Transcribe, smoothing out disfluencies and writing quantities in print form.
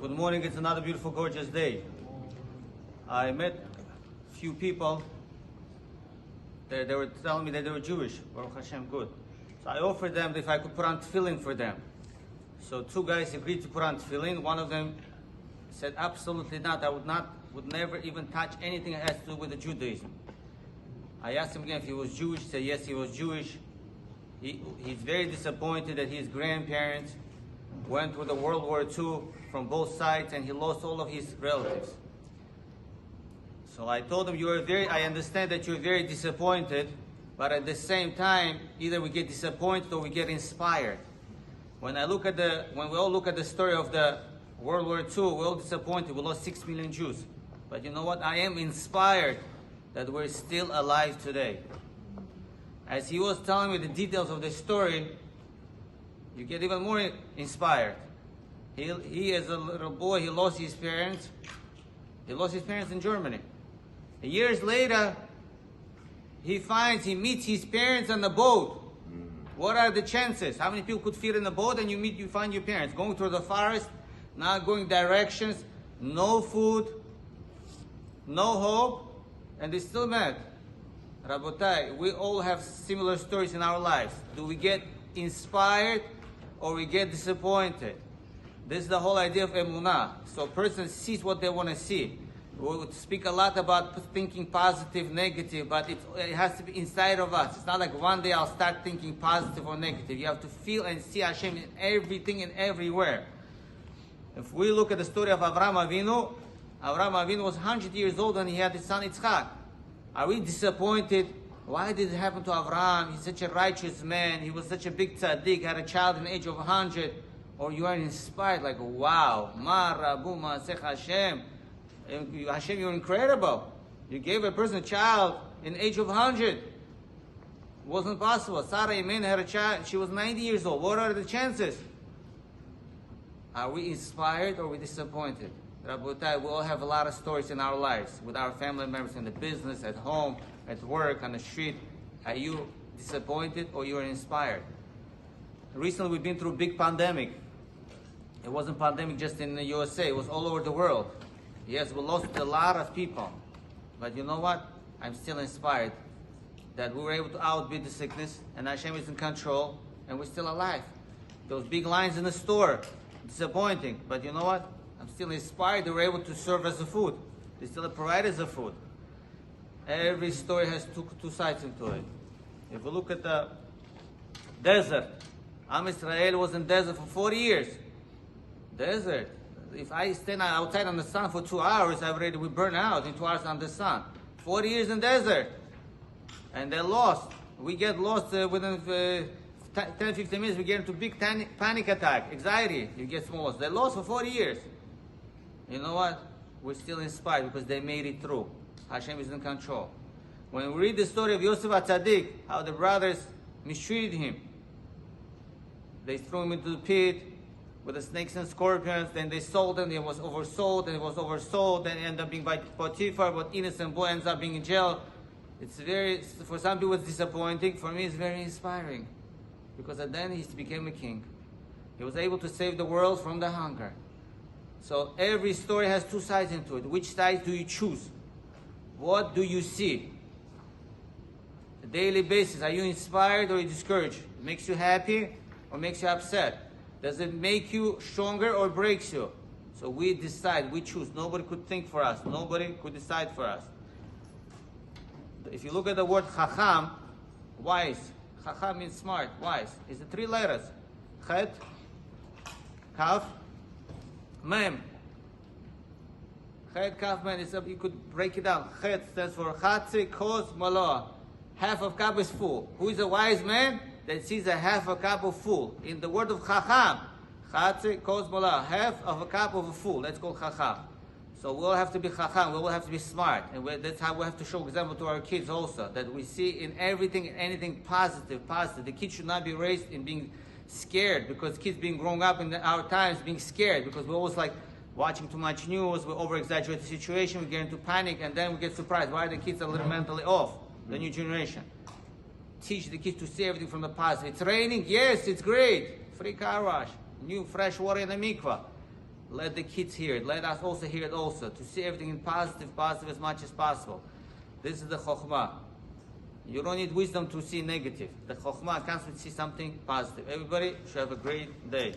Good morning. It's another beautiful, gorgeous day. I met a few people. They were telling me that they were Jewish. Baruch Hashem, good. So I offered them if I could put on tefillin for them. So two guys agreed to put on tefillin. One of them said, absolutely not. I would never even touch anything that has to do with the Judaism. I asked him again if he was Jewish. He said yes, he was Jewish. He's very disappointed that his grandparents went through the World War II from both sides, and he lost all of his relatives. So I told him, I understand that you're very disappointed, but at the same time, either we get disappointed or we get inspired. When we all look at the story of the World War II, we're all disappointed. We lost 6 million Jews. But you know what? I am inspired that we're still alive today. As he was telling me the details of the story, you get even more inspired. He as a little boy, he lost his parents. He lost his parents in Germany. And years later, he meets his parents on the boat. What are the chances? How many people could fit in the boat and you find your parents? Going through the forest, not going directions, no food, no hope, and they still met. Rabotai, we all have similar stories in our lives. Do we get inspired or we get disappointed? This is the whole idea of emunah. So a person sees what they want to see. We would speak a lot about thinking positive, negative, but it has to be inside of us. It's not like one day I'll start thinking positive or negative. You have to feel and see Hashem in everything and everywhere. If we look at the story of Avraham Avinu was 100 years old when he had his son Yitzchak. Are we disappointed? Why did it happen to Avraham? He's such a righteous man. He was such a big tzaddik, had a child in the age of 100. Or you are inspired, like, wow, Ma Rabu Ma'asech Hashem. Hashem, you're incredible. You gave a person a child in the age of 100. It wasn't possible. Sarah Yemen had a child, she was 90 years old. What are the chances? Are we inspired or are we disappointed? Rabotai, we all have a lot of stories in our lives with our family members in the business, at home, at work, on the street. Are you disappointed or you are inspired? Recently we've been through a big pandemic. It wasn't a pandemic just in the USA, it was all over the world. Yes, we lost a lot of people. But you know what? I'm still inspired that we were able to outbeat the sickness and Hashem is in control and we're still alive. Those big lines in the store, disappointing. But you know what? I'm still inspired they were able to serve as a food. They still provide as a food. Every story has two sides into it. If we look at the desert, Am Israel was in desert for 40 years. Desert. If I stand outside on the sun for 2 hours, we burn out in 2 hours on the sun. 40 years in desert. And they're lost. We get lost within 10, 15 minutes. We get into big panic attack, anxiety. You get lost. They're lost for 40 years. You know what? We're still inspired because they made it through. Hashem is in control. When we read the story of Yosef HaTzadik, how the brothers mistreated him. They threw him into the pit with the snakes and scorpions, then they sold him, he was oversold, and he was oversold, and ended up being by Potiphar, but innocent boy ends up being in jail. For some people it's disappointing, for me it's very inspiring. Because at the end he became a king. He was able to save the world from the hunger. So every story has two sides into it. Which side do you choose? What do you see? On a daily basis, are you inspired or are you discouraged? It makes you happy or makes you upset? Does it make you stronger or breaks you? So we decide, we choose. Nobody could think for us. Nobody could decide for us. If you look at the word chacham, wise. Chacham means smart, wise. It's the 3 letters. Chet, kaf, mem. Chet, kaf, mem. You could break it down. Chet stands for chatzi, kos, maloa. Half of cup is full. Who is a wise man? That sees a half a cup of full. In the word of chacham, chatzi, kos, maloa. Half of a cup of a full. That's called chacham. So we all have to be chacham, we all have to be smart. And that's how we have to show example to our kids also. That we see in everything and anything positive. The kids should not be raised in being scared. Because kids being grown up in our times being scared. Because we're always like watching too much news, we over-exaggerate the situation, we get into panic, and then we get surprised. Why are the kids a little mentally off? The new generation. Teach the kids to see everything from the positive. It's raining? Yes, it's great. Free car wash. New fresh water in the mikvah. Let the kids hear it. Let us also hear it also. To see everything in positive as much as possible. This is the chokhmah. You don't need wisdom to see negative. The chokhmah comes to see something positive. Everybody should have a great day.